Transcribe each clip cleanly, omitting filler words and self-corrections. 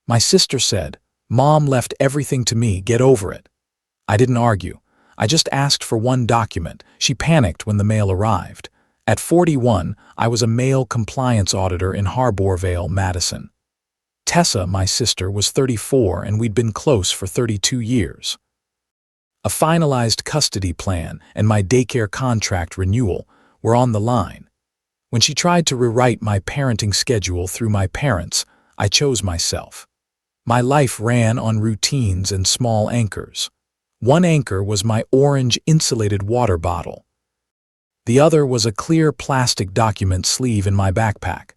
My sister said, "Mom left everything to me, get over it." I didn't argue. I just asked for one document. She panicked when the mail arrived. At 41, I was a mail compliance auditor in Harborvale, Madison. Tessa, my sister, was 34 and we'd been close for 32 years. A finalized custody plan and my daycare contract renewal were on the line. When she tried to rewrite my parenting schedule through my parents, I chose myself. My life ran on routines and small anchors. One anchor was my orange insulated water bottle. The other was a clear plastic document sleeve in my backpack.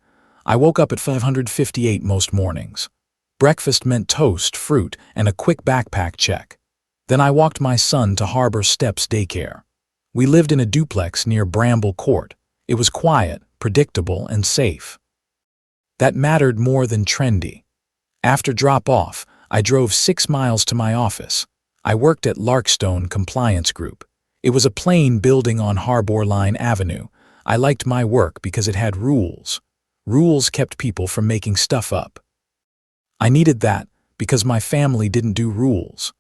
I woke up at 5:58 most mornings. Breakfast meant toast, fruit, and a quick backpack check. Then I walked my son to Harbor Steps Daycare. We lived in a duplex near Bramble Court. It was quiet, predictable, and safe. That mattered more than trendy. After drop-off, I drove 6 miles to my office. I worked at Larkstone Compliance Group. It was a plain building on Harbor Line Avenue. I liked my work because it had rules. Rules kept people from making stuff up. I needed that because my family didn't do rules.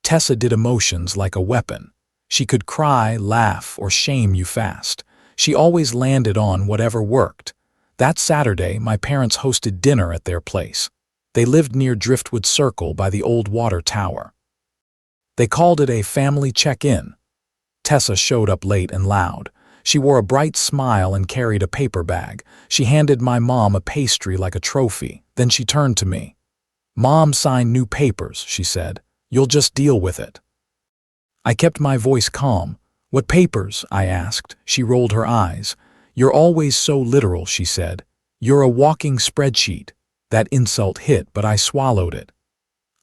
Tessa did emotions like a weapon. She could cry, laugh, or shame you fast. She always landed on whatever worked. That Saturday, my parents hosted dinner at their place. They lived near Driftwood Circle by the old water tower. They called it a family check-in. Tessa showed up late and loud. She wore a bright smile and carried a paper bag. She handed my mom a pastry like a trophy. Then she turned to me. "Mom signed new papers," she said. "You'll just deal with it." I kept my voice calm. "What papers?" I asked. She rolled her eyes. "You're always so literal," she said. "You're a walking spreadsheet." That insult hit, but I swallowed it.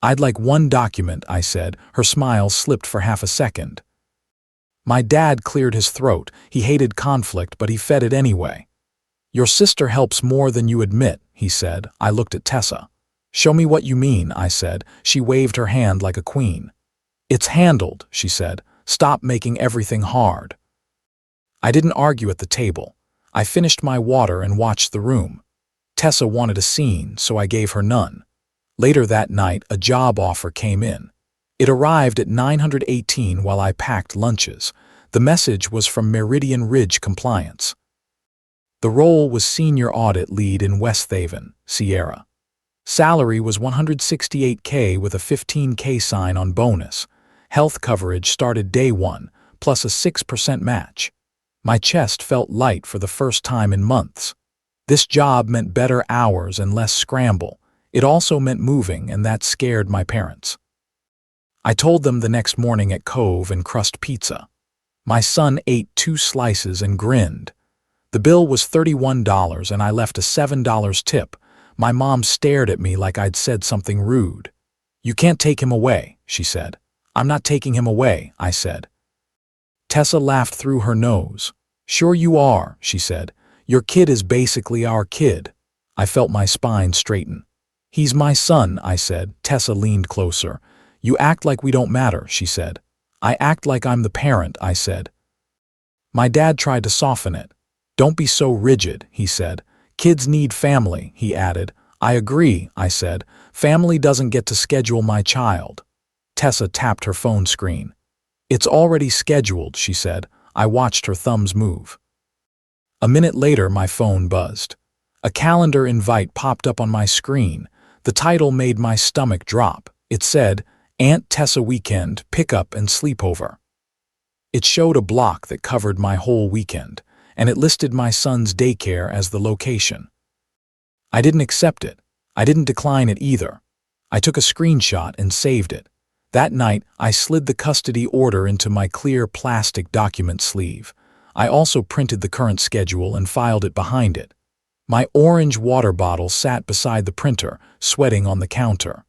"I'd like one document," I said. Her smile slipped for half a second. My dad cleared his throat. He hated conflict, but he fed it anyway. "Your sister helps more than you admit," he said. I looked at Tessa. "Show me what you mean," I said. She waved her hand like a queen. "It's handled," she said. "Stop making everything hard." I didn't argue at the table. I finished my water and watched the room. Tessa wanted a scene, so I gave her none. Later that night, a job offer came in. It arrived at 918 while I packed lunches. The message was from Meridian Ridge Compliance. The role was Senior Audit Lead in West Haven, Sierra. Salary was $168K with a $15K sign on bonus. Health coverage started day one, plus a 6% match. My chest felt light for the first time in months. This job meant better hours and less scramble. It also meant moving, and that scared my parents. I told them the next morning at Cove and Crust Pizza. My son ate 2 slices and grinned. The bill was $31 and I left a $7 tip. My mom stared at me like I'd said something rude. "You can't take him away," she said. "I'm not taking him away," I said. Tessa laughed through her nose. "Sure you are," she said. "Your kid is basically our kid." I felt my spine straighten. "He's my son," I said. Tessa leaned closer. "You act like we don't matter," she said. "I act like I'm the parent," I said. My dad tried to soften it. "Don't be so rigid," he said. "Kids need family," he added. "I agree," I said. "Family doesn't get to schedule my child." Tessa tapped her phone screen. "It's already scheduled," she said. I watched her thumbs move. A minute later, my phone buzzed. A calendar invite popped up on my screen. The title made my stomach drop. It said, "Aunt Tessa Weekend, Pickup and Sleepover." It showed a block that covered my whole weekend, and it listed my son's daycare as the location. I didn't accept it. I didn't decline it either. I took a screenshot and saved it. That night, I slid the custody order into my clear plastic document sleeve. I also printed the current schedule and filed it behind it. My orange water bottle sat beside the printer, sweating on the counter.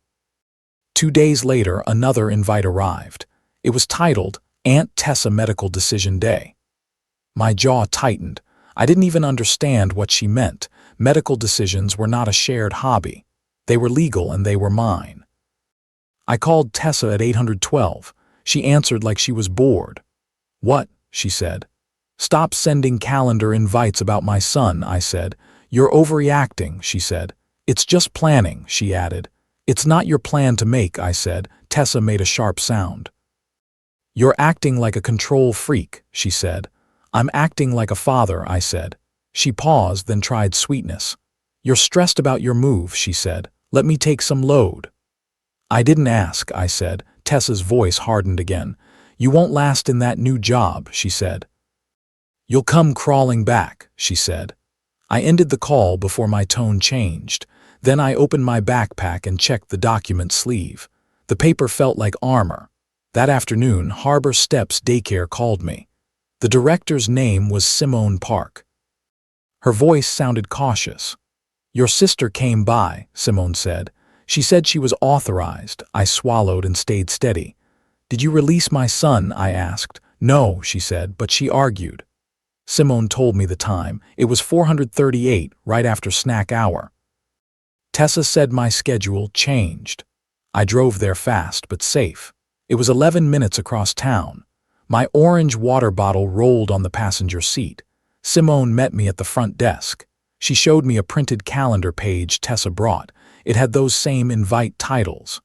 2 days later, another invite arrived. It was titled, "Aunt Tessa Medical Decision Day." My jaw tightened. I didn't even understand what she meant. Medical decisions were not a shared hobby. They were legal and they were mine. I called Tessa at 812. She answered like she was bored. "What?" she said. "Stop sending calendar invites about my son," I said. "You're overreacting," she said. "It's just planning," she added. It's not your plan to make, I said. Tessa made a sharp sound. You're acting like a control freak, she said. I'm acting like a father, I said. She paused, then tried sweetness. You're stressed about your move, she said. Let me take some load. I didn't ask, I said. Tessa's voice hardened again. You won't last in that new job, she said. You'll come crawling back, she said. I ended the call before my tone changed. Then I opened my backpack and checked the document sleeve. The paper felt like armor. That afternoon, Harbor Steps Daycare called me. The director's name was Simone Park. Her voice sounded cautious. Your sister came by, Simone said. She said she was authorized. I swallowed and stayed steady. Did you release my son? I asked. No, she said, but she argued. Simone told me the time. It was 4:38, right after snack hour. Tessa said my schedule changed. I drove there fast but safe. It was 11 minutes across town. My orange water bottle rolled on the passenger seat. Simone met me at the front desk. She showed me a printed calendar page Tessa brought. It had those same invite titles.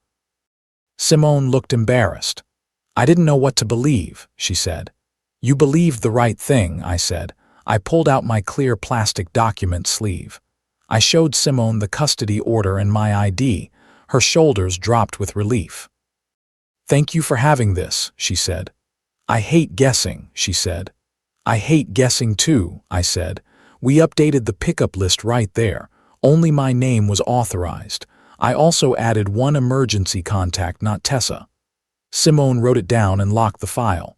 Simone looked embarrassed. I didn't know what to believe, she said. You believed the right thing, I said. I pulled out my clear plastic document sleeve. I showed Simone the custody order and my ID. Her shoulders dropped with relief. Thank you for having this, she said. I hate guessing, she said. I hate guessing too, I said. We updated the pickup list right there. Only my name was authorized. I also added one emergency contact, not Tessa. Simone wrote it down and locked the file.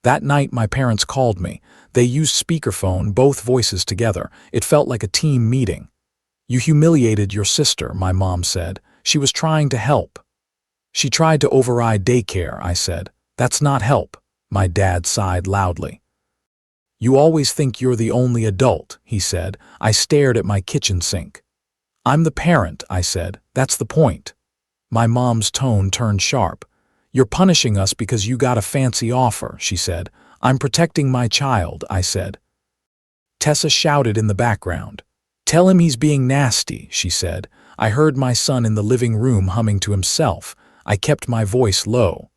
That night my parents called me. They used speakerphone, both voices together. It felt like a team meeting. You humiliated your sister, my mom said. She was trying to help. She tried to override daycare, I said. That's not help. My dad sighed loudly. You always think you're the only adult, he said. I stared at my kitchen sink. I'm the parent, I said. That's the point. My mom's tone turned sharp. You're punishing us because you got a fancy offer, she said. I'm protecting my child, I said. Tessa shouted in the background. Tell him he's being nasty, she said. I heard my son in the living room humming to himself. I kept my voice low.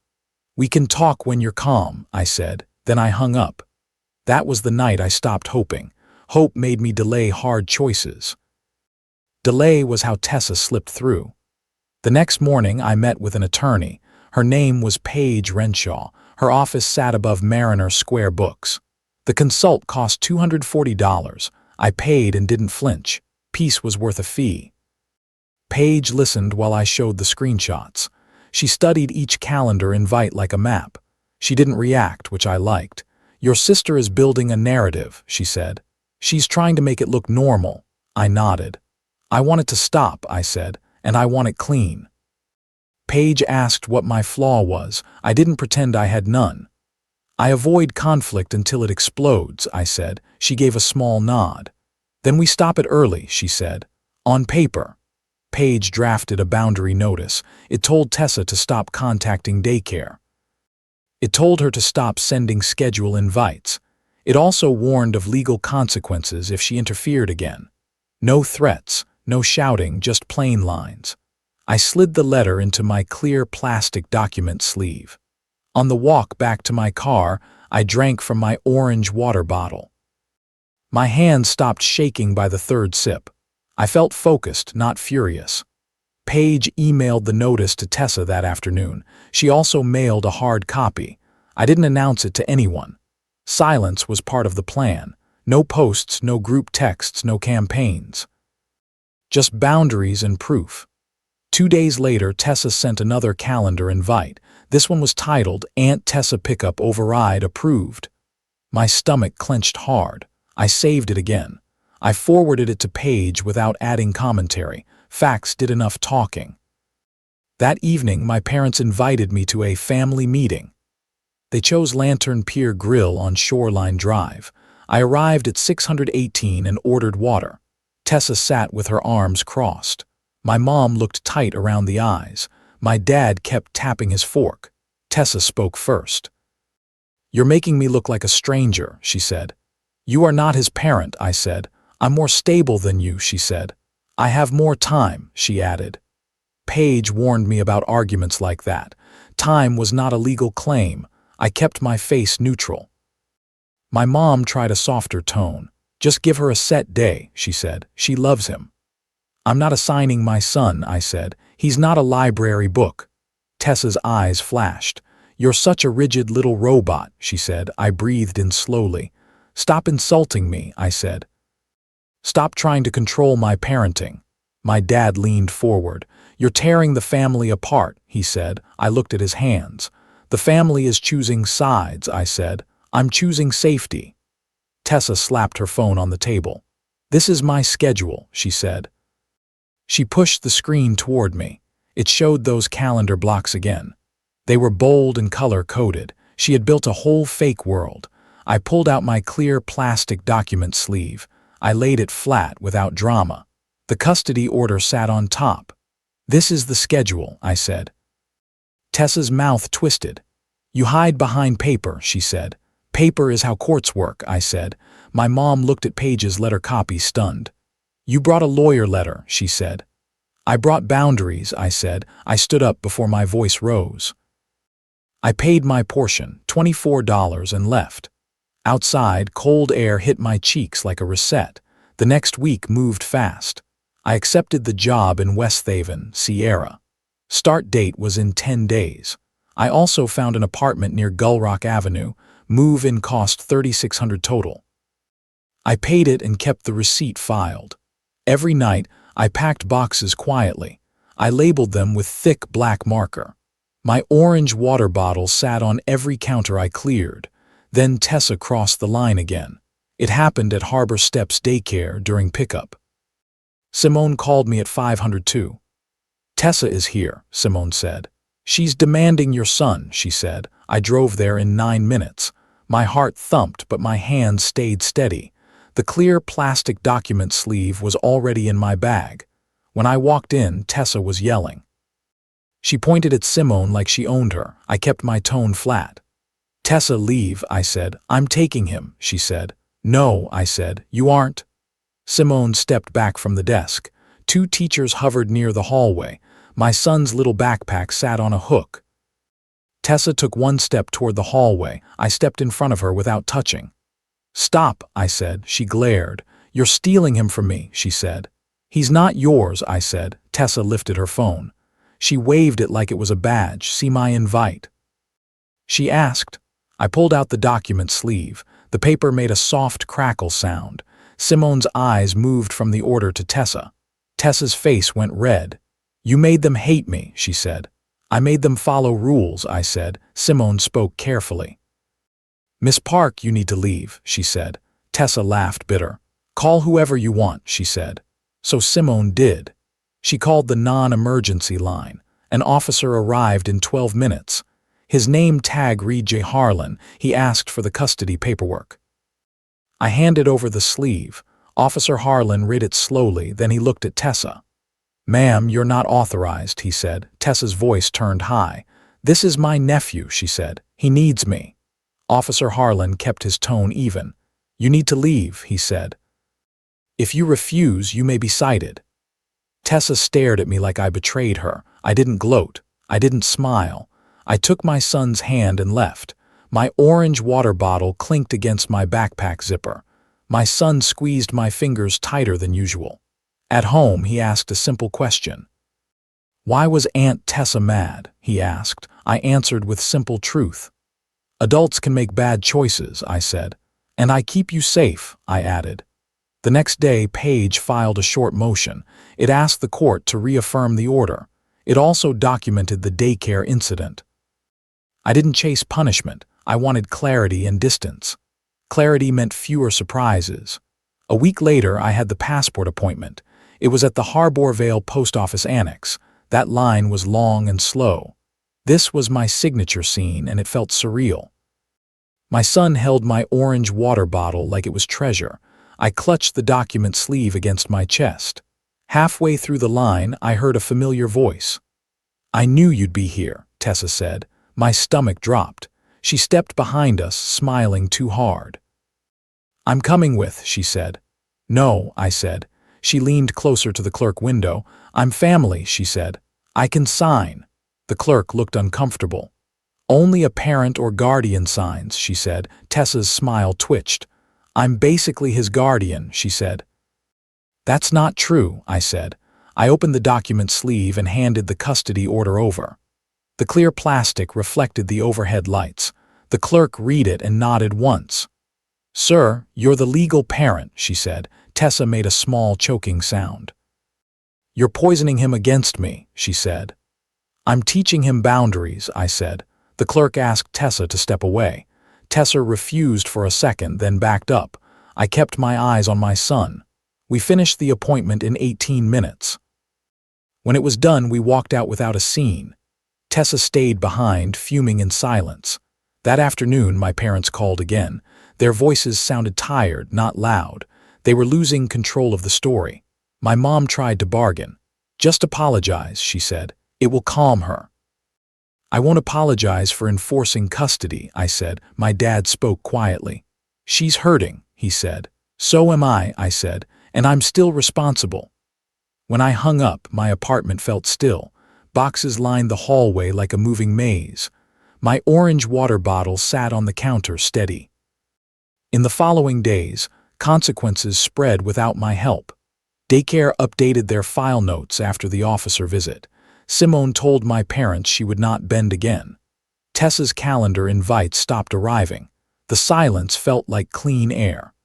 We can talk when you're calm, I said. Then I hung up. That was the night I stopped hoping. Hope made me delay hard choices. Delay was how Tessa slipped through. The next morning I met with an attorney. Her name was Paige Renshaw. Her office sat above Mariner Square Books. The consult cost $240. I paid and didn't flinch. Peace was worth a fee. Paige listened while I showed the screenshots. She studied each calendar invite like a map. She didn't react, which I liked. Your sister is building a narrative, she said. She's trying to make it look normal. I nodded. I want it to stop, I said, and I want it clean. Paige asked what my flaw was. I didn't pretend I had none. I avoid conflict until it explodes, I said. She gave a small nod. Then we stop it early, she said. On paper. Paige drafted a boundary notice. It told Tessa to stop contacting daycare. It told her to stop sending schedule invites. It also warned of legal consequences if she interfered again. No threats, no shouting, just plain lines. I slid the letter into my clear plastic document sleeve. On the walk back to my car, I drank from my orange water bottle. My hand stopped shaking by the third sip. I felt focused, not furious. Paige emailed the notice to Tessa that afternoon. She also mailed a hard copy. I didn't announce it to anyone. Silence was part of the plan. No posts, no group texts, no campaigns. Just boundaries and proof. 2 days later, Tessa sent another calendar invite. This one was titled, Aunt Tessa Pickup Override Approved. My stomach clenched hard. I saved it again. I forwarded it to Paige without adding commentary. Facts did enough talking. That evening, my parents invited me to a family meeting. They chose Lantern Pier Grill on Shoreline Drive. I arrived at 618 and ordered water. Tessa sat with her arms crossed. My mom looked tight around the eyes. My dad kept tapping his fork. Tessa spoke first. You're making me look like a stranger, she said. You are not his parent, I said. I'm more stable than you, she said. I have more time, she added. Paige warned me about arguments like that. Time was not a legal claim. I kept my face neutral. My mom tried a softer tone. Just give her a set day, she said. She loves him. I'm not assigning my son, I said. He's not a library book. Tessa's eyes flashed. You're such a rigid little robot, she said. I breathed in slowly. Stop insulting me, I said. Stop trying to control my parenting. My dad leaned forward. You're tearing the family apart, he said. I looked at his hands. The family is choosing sides, I said. I'm choosing safety. Tessa slapped her phone on the table. This is my schedule, she said. She pushed the screen toward me. It showed those calendar blocks again. They were bold and color-coded. She had built a whole fake world. I pulled out my clear plastic document sleeve. I laid it flat without drama. The custody order sat on top. This is the schedule, I said. Tessa's mouth twisted. You hide behind paper, she said. Paper is how courts work, I said. My mom looked at Paige's letter copy stunned. You brought a lawyer letter, she said. I brought boundaries, I said. I stood up before my voice rose. I paid my portion, $24, and left. Outside, cold air hit my cheeks like a reset. The next week moved fast. I accepted the job in West Haven, Sierra. Start date was in 10 days. I also found an apartment near Gull Rock Avenue. Move-in cost $3,600 total. I paid it and kept the receipt filed. Every night, I packed boxes quietly. I labeled them with thick black marker. My orange water bottle sat on every counter I cleared. Then Tessa crossed the line again. It happened at Harbor Steps Daycare during pickup. Simone called me at 502. Tessa is here, Simone said. She's demanding your son, she said. I drove there in 9 minutes. My heart thumped, but my hands stayed steady. The clear plastic document sleeve was already in my bag. When I walked in, Tessa was yelling. She pointed at Simone like she owned her. I kept my tone flat. Tessa, leave, I said. I'm taking him, she said. No, I said. You aren't. Simone stepped back from the desk. 2 teachers hovered near the hallway. My son's little backpack sat on a hook. Tessa took 1 step toward the hallway. I stepped in front of her without touching. Stop, I said. She glared. You're stealing him from me, she said. He's not yours, I said. Tessa lifted her phone. She waved it like it was a badge. See my invite. She asked. I pulled out the document sleeve. The paper made a soft crackle sound. Simone's eyes moved from the order to Tessa. Tessa's face went red. You made them hate me, she said. I made them follow rules, I said. Simone spoke carefully. Miss Park, you need to leave, she said. Tessa laughed bitter. Call whoever you want, she said. So Simone did. She called the non-emergency line. An officer arrived in 12 minutes. His name tag read J. Harlan. He asked for the custody paperwork. I handed over the sleeve. Officer Harlan read it slowly, then he looked at Tessa. Ma'am, you're not authorized, he said. Tessa's voice turned high. This is my nephew, she said. He needs me. Officer Harlan kept his tone even. You need to leave, he said. If you refuse, you may be cited. Tessa stared at me like I betrayed her. I didn't gloat. I didn't smile. I took my son's hand and left. My orange water bottle clinked against my backpack zipper. My son squeezed my fingers tighter than usual. At home, he asked a simple question. Why was Aunt Tessa mad? He asked. I answered with simple truth. Adults can make bad choices, I said. And I keep you safe, I added. The next day, Paige filed a short motion. It asked the court to reaffirm the order. It also documented the daycare incident. I didn't chase punishment. I wanted clarity and distance. Clarity meant fewer surprises. A week later, I had the passport appointment. It was at the Harborvale Post Office Annex. That line was long and slow. This was my signature scene, and it felt surreal. My son held my orange water bottle like it was treasure. I clutched the document sleeve against my chest. Halfway through the line, I heard a familiar voice. I knew you'd be here, Tessa said. My stomach dropped. She stepped behind us, smiling too hard. I'm coming with, she said. No, I said. She leaned closer to the clerk window. I'm family, she said. I can sign. The clerk looked uncomfortable. Only a parent or guardian signs, she said. Tessa's smile twitched. I'm basically his guardian, she said. That's not true, I said. I opened the document sleeve and handed the custody order over. The clear plastic reflected the overhead lights. The clerk read it and nodded once. Sir, you're the legal parent, she said. Tessa made a small choking sound. You're poisoning him against me, she said. I'm teaching him boundaries, I said. The clerk asked Tessa to step away. Tessa refused for a second, then backed up. I kept my eyes on my son. We finished the appointment in 18 minutes. When it was done, we walked out without a scene. Tessa stayed behind, fuming in silence. That afternoon, my parents called again. Their voices sounded tired, not loud. They were losing control of the story. My mom tried to bargain. Just apologize, she said. It will calm her. I won't apologize for enforcing custody, I said. My dad spoke quietly. She's hurting, he said. So am I said, and I'm still responsible. When I hung up, my apartment felt still. Boxes lined the hallway like a moving maze. My orange water bottle sat on the counter steady. In the following days, consequences spread without my help. Daycare updated their file notes after the officer visit. Simone told my parents she would not bend again. Tessa's calendar invites stopped arriving. The silence felt like clean air.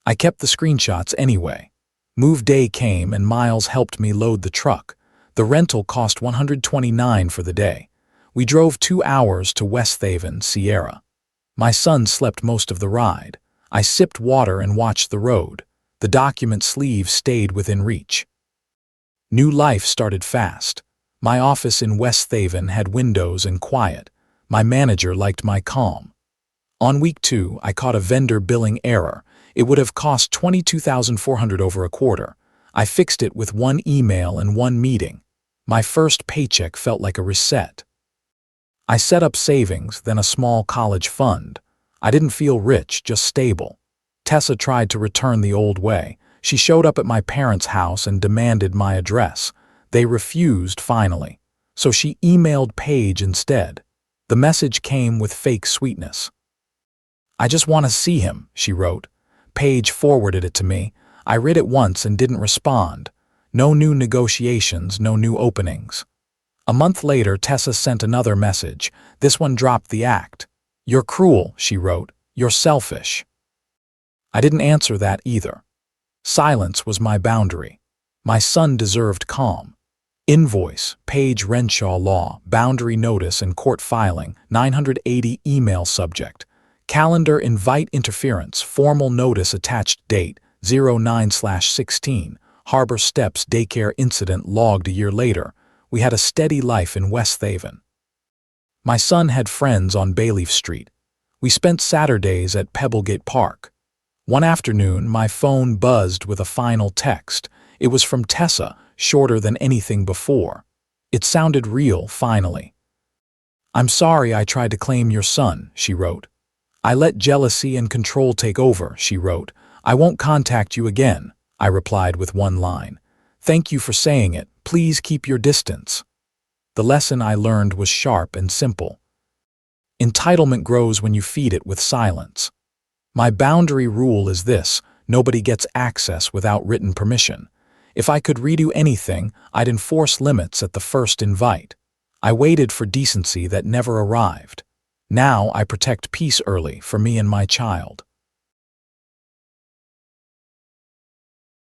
I kept the screenshots anyway. Move day came and Miles helped me load the truck. The rental cost $129 for the day. We drove 2 hours to West Haven, Sierra. My son slept most of the ride. I sipped water and watched the road. The document sleeve stayed within reach. New life started fast. My office in West Haven had windows and quiet. My manager liked my calm. On week 2, I caught a vendor billing error. It would have cost $22,400 over a quarter. I fixed it with 1 email and 1 meeting. My first paycheck felt like a reset. I set up savings, then a small college fund. I didn't feel rich, just stable. Tessa tried to return the old way. She showed up at my parents' house and demanded my address. They refused finally, so she emailed Paige instead. The message came with fake sweetness. I just want to see him, she wrote. Paige forwarded it to me. I read it once and didn't respond. No new negotiations, no new openings. A month later, Tessa sent another message. This one dropped the act. You're cruel, she wrote. You're selfish. I didn't answer that either. Silence was my boundary. My son deserved calm. Invoice, Paige Renshaw Law, boundary notice and court filing, 980 email subject. Calendar invite interference, formal notice attached date, 09/16. Harbor Steps daycare incident logged a year later. We had a steady life in West Haven. My son had friends on Bayleaf Street. We spent Saturdays at Pebblegate Park. One afternoon, my phone buzzed with a final text. It was from Tessa, shorter than anything before. It sounded real, finally. I'm sorry I tried to claim your son, she wrote. I let jealousy and control take over, she wrote. I won't contact you again, I replied with 1 line. Thank you for saying it. Please keep your distance. The lesson I learned was sharp and simple. Entitlement grows when you feed it with silence. My boundary rule is this: nobody gets access without written permission. If I could redo anything, I'd enforce limits at the first invite. I waited for decency that never arrived. Now I protect peace early for me and my child.